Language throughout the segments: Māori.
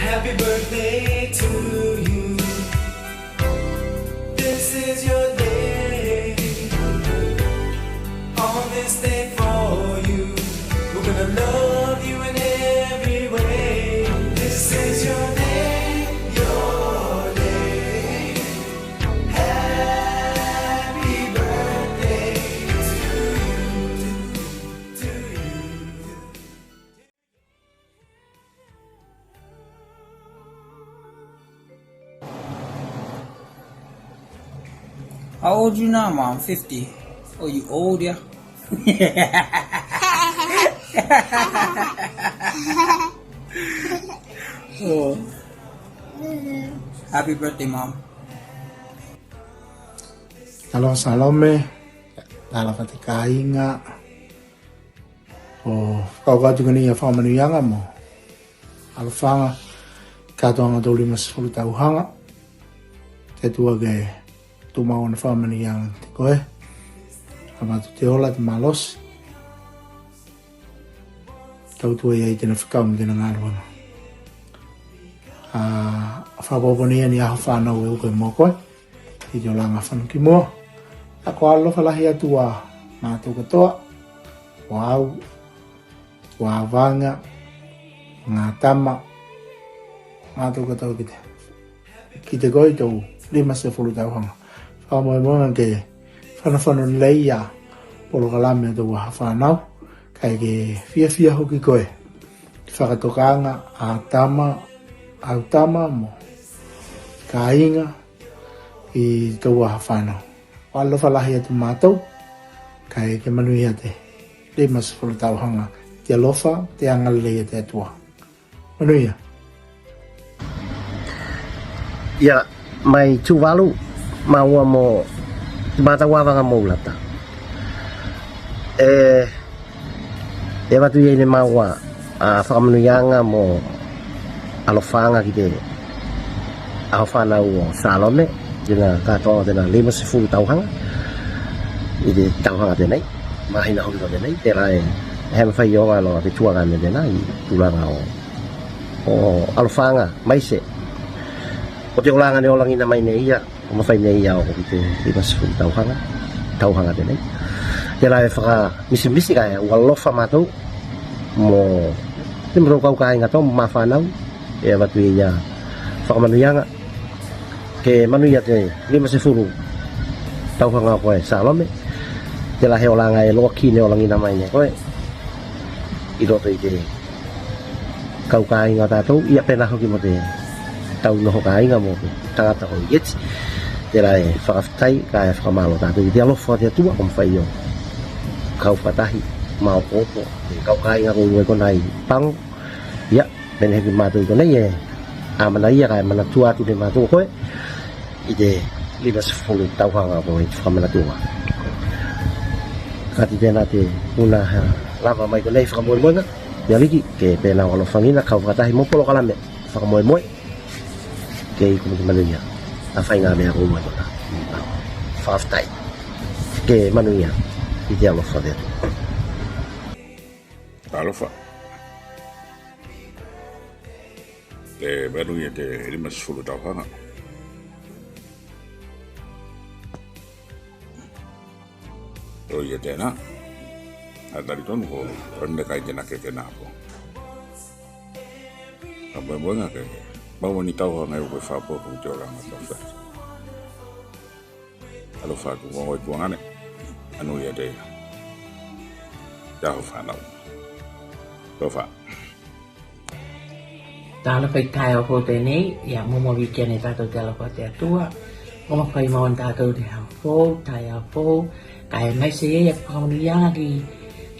Happy birthday to you. This is your day. On this day for you, we're gonna love you in every way. This is your day, your day. Happy birthday to you, to you. How old you now, Mom? 50. Oh, you old, yeah? Oh. Happy birthday, Mom. Talo salome, tala fatikainga. O kau juga ni fa manu yanga mo. Alfanga katoanga doli mas fulu tau hanga. Te tua ge tu mau na fa manu yanga te koe. Ama tu te ola te malos. Tau tua ia i tena whakau mo tena ngāruanga. Whapoponia ni aho whanau e uke mo koe. I te ola ngā whanu ki mua. A ko alofa lahi atua mātou katoa. Wau. Wā vanga. Ngā tama. Mātou katoa ki te. Ki te koe tau lima se fulu tau hanga. Whamoe moanga ke whanawhanu leia. Polo kalame tau waha whanau. Kai ke fia hoki koe. Ki whakatokanga a tama. Au tama mo. Ka inga. I tau waha whanau. Alofa lahi atu mātou. Kai ke manui ate. Lima se fulu tau hanga. Te alofa, te angalei te atua. Manuia. Ia, mai tuvalu maua mo mata wawanga mo lata. E watu ye ne maua a whakamanuianga mo alofanga ki te ahofana o Salome dina katoa dina lima se fulu tauhanga i te tauhanga tenei mahina hoki o tenei te rai hema whai o alo te tuaga me tena i tulanga o alofanga maise o te olanga ne olangina mai nei ia o mawhai nei ia o ki te lima se fulu tauhanga tenei te rai whaka misi kai ua lofa mātou mo te mro kau kai ngato ma whanau e watu i ia whakamanuianga ke manuia te lima se fulu tauhanga koe Salome te la he olanga e loa ki ne olangina mai ne koe i roto i te kau kai ngā tātou ia pena hoki mo te tau noho kai ngā mo tangata o ieti te la e whakawhitai ka e whakamalo tātou i te alofa te atua o mwhai o kau whatahi mao koto kau kai ngā koe kona i pango ia pena heki mātou i kona i e amana ia kai mana tua atu te mātou koe i te lima se fulu tauhanga koe i te whamanatua kati tēnā te una lava mai konei whakamoemoenga te aliki ke pēnā walofangina kau whakatahi mopolo kalame whakamoemoe ke i kumiti manuia a whainga mea koe kona whawhtai ke manuia i te alofa te alofa te manuia te lima se fulu tauhanga o ia tēnā a tari tonu ko ronde kai tēnā ke tēnā po a moemoenga ke maua ni tauhanga e uke whapo ku te oranga tau alo whātu wangoi tuangane anu ia te taho whanau tau wha Tāla whai tai o ko tēnei, ia momo wiki ane tātou te alapa te atua, momo whai mawan tātou te hao fō, tai hao fō, kai mai se ia whakamunuianga ki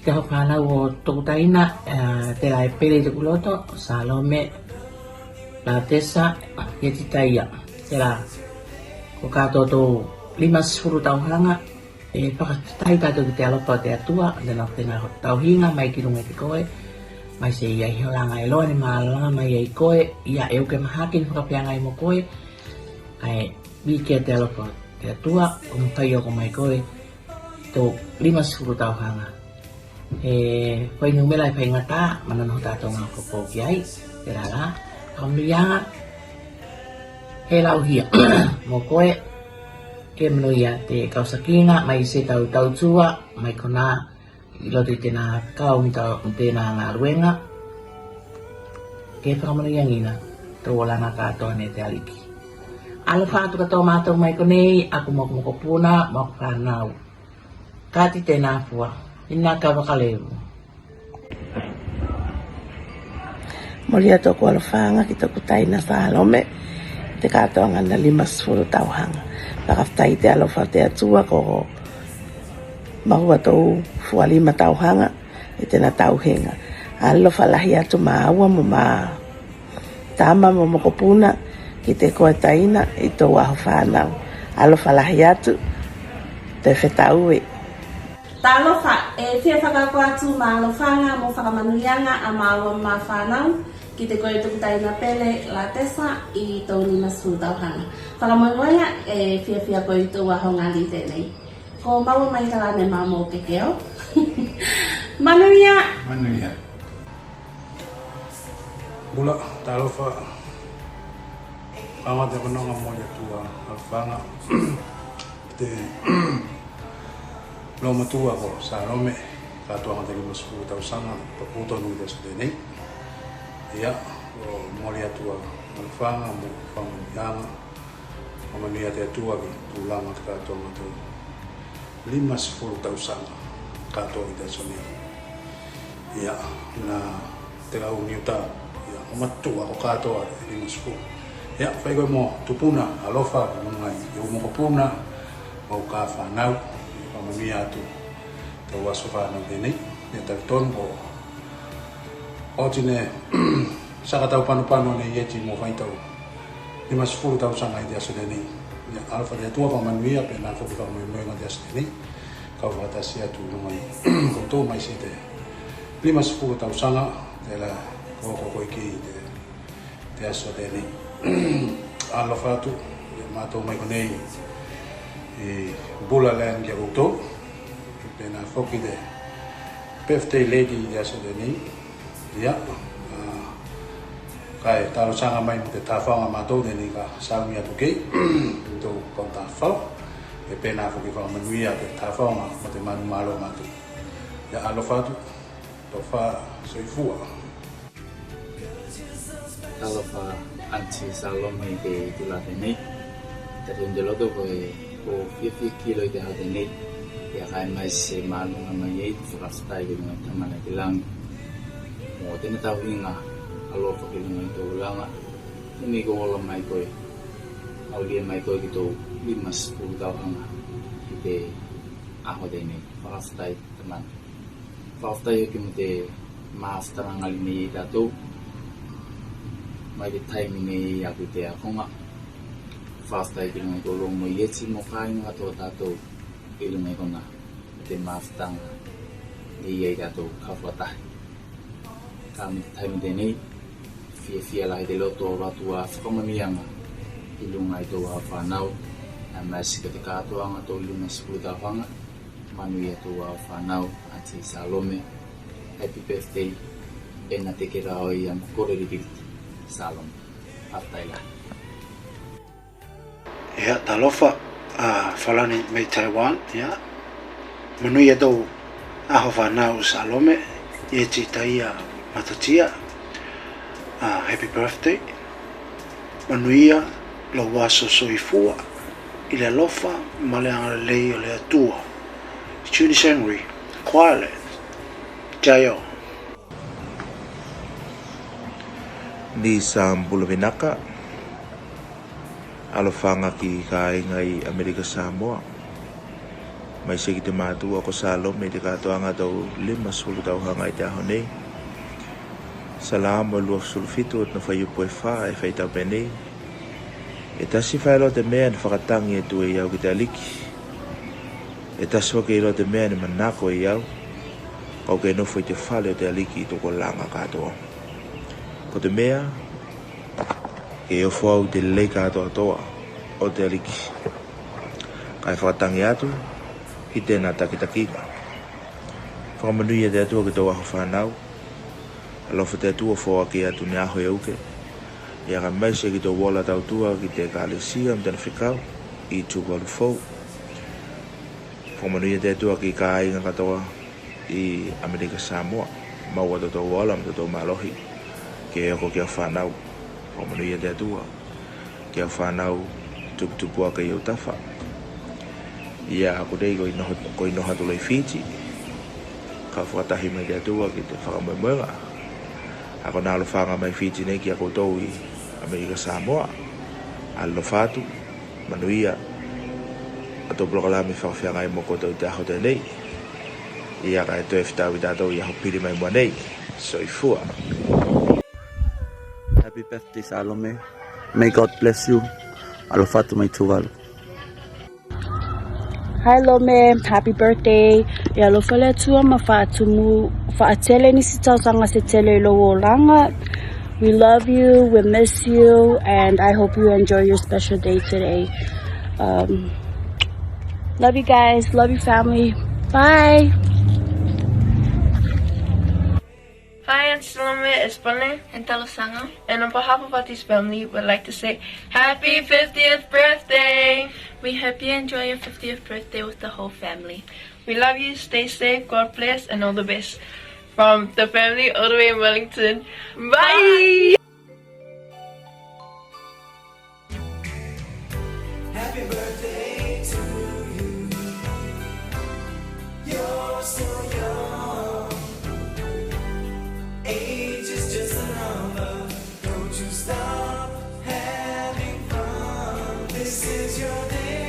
te hao whanau o tōku taina, te lai pere te kuloto, Salome, la tesa, ia ti taia, te la, ko kātou tō lima sifuru tauhanga, e whakatai tātou ki te alapa te atua, dena whenā tauhinga, mai ki runga te koe, mai se ia i holanga e loa ni maalanga mai e koe, ia e uke mahaki ni whakapianga i mo koe, ai wiki te alapa te atua, o mwhai o ko mai koe, tō lima sifuru tauhanga. E whai numela e whai ngata, mana noho tātou ngā whakō ki ai, te rara, pamia he lau hia mo koe ke manoia te kausakina mai se tau tua mai kona i lote tēnā kau mi tēnā ngā ruenga ke whakamanoia ngina tō lana katoa ne te aliki. Ala whātu katoa mātou mai konei aku moko puna moko whanau. Kāti tēnā fua, ina ka wakaleu. Moria tōku alawhanga ki tōku taina Salome, te katoa ngana 5 tauhanga. Pakaftai te alofa te atua ko mahua tōu 5 tauhanga, e tēnā tauhenga. Alofa lahi atu maaua mo maa tama mo mokopuna ki te koe taina i tō aho whanau. Alofa lahi atu te whetauwe. Talofa e fia whakako atu ma alofanga mo whakamanuianga a maaua ma whanau ki te koe tuku taina pele la tesa i tō 5 tauhanga. Whakamanuia e fia koe i tō aho ngali tēnei. Ko maua mai kalane ma mō ke keo. Manuia! Manuia. Bula, talofa. Kama te panonga moja tua alfanga. Te loma tua ko Salome. Katoa ngata 5 tausanga. Paputo nui te sute nei. Ia, o moja tua alfanga. Mo whamunianga. Manuia te atua ki tūlanga te katoa ngata 5 tausanga. Katoa i te sone. Ia, na te lau niuta. Ia, o matua o katoa 5. Ia, whai koe mo tupuna, alofa, ngai, i umoko puna, mau ka whanau, i whamami atu, tau aso whanau tēnei, ia tau tonu o tine, sakatau panu ne ieti mo whaitau, 5 tau sanga i te aso tēnei, ia alofa te atua whamanu ia, pe nā whoki whamui moenga te aso tēnei, kau whatasi atu nungai, koutou mai si te 5 tau sanga, te la koko koiki te aso tēnei. Ala fatu matou mai konei e bula land ya koutou pena foki de birthday lady ya so de ni ya kai talo sanga mai te tawhanga matou de ni ka saumi atu kei to konta fau e pena foki fa manuia te tawhanga mo te manu malo matou ya ala fatu to fa soifua ala fa anti Salome ke tula tēnei. Te rundeloto koe ko 50 kilo i te hau tēnei. Ia kai mai se mālunga mai ei te whakastai ke mga tamana te lang. Mō tēne tau hinga alofa ke lunga i tō ulanga. Tēnei ko ola mai koe. Aulia mai koe ki tō 5 tauhanga i te aho tēnei. Whakastai tamana. Whakastai o ki mo te maaftarangali nei i tātou. Mai te taimi nei aku te akonga. Whastai ki lunga i tō longo i eti mo kāinga tō tātou i lunga i kona te māwhtanga i ei tātou kawhatahi. Ka me te taimi tēnei, fia lahi te loto o ratua whakamamianga i lunga i tō whanau, a maisika te kātoanga tō lunga 10 tauhanga, manui a tō whanau, Auntie Salome, happy birthday, e na te kera oi am korerikiriti. Salome, Ataila. Ya, talofa falani mai Taiwan, ya. Manui do aho whanau Salome, e ti taia matatia. Happy birthday. Manuia lo waso soifua, ile lofa maleanga lei o le atua. Chuni Sengri, Quietland, Jayo. Ni Sambula Vinaka alofanga ki kainga i Amerika Samoa mai se ki te mātua ko Salome te katoanga tau 5 tauhanga i te aho nei salama lua sulfitu at na whaiupo e wha e whaitau penei e tasi whaelo te mea na whakatangi e tu e iau ki te aliki e tasi wake ilo te mea ni manako e iau kau ke nofo i te whale o te aliki i toko langa katoa. Ko te mea, e o whau te lei katoa toa o te aliki. Kai whakatangi atu, ki tēnā takitakinga. Whakamanuia te atua ki tō aho whanau, alofa te atua whoa ki atu ni aho e uke, Ia ka mai se ki tō wala tau tua ki te kālesia am tana whikau I tūwalu fau. Whamanuia te tua ki ka ainga katoa I Amerika Samoa. Maua tō wala am tō malohi. Ke eko kia whanau. Whamanuia te tua. Kia whanau tuputupua ka iau tafa. Ia ako dei ko inoha tulai Fiji. Ka whakatahi mai te tua ki te whakamoemoenga. Ako nā alofanga mai Fiji nei ki ako tau I Amerika Samoa. Alofatu, manuia. Ato blokalami whakawhianga I moko tau te aho te nei. Ia ka e toi whitau I tātou I aho piri mai mua nei. Soifua. Happy birthday, Salome. May God bless you. Alofatu mai tuvalu. Hi Lome, happy birthday. Ya lo fale tua ma faatumu faatele ni sitausanga se tele lo wolanga. We love you, we miss you, and I hope you enjoy your special day today. Love you guys, love you family. Bye. Hi, Auntie Salome, it's Bonnie and Talasanga, and on behalf of Ati's family, we'd like to say Happy 50th birthday! We hope you enjoy your 50th birthday with the whole family. We love you, stay safe, God bless, and all the best. From the family all the way in Wellington. Bye! Happy birthday to you. You're so young. Age is just a number. Don't you stop having fun. This is your day.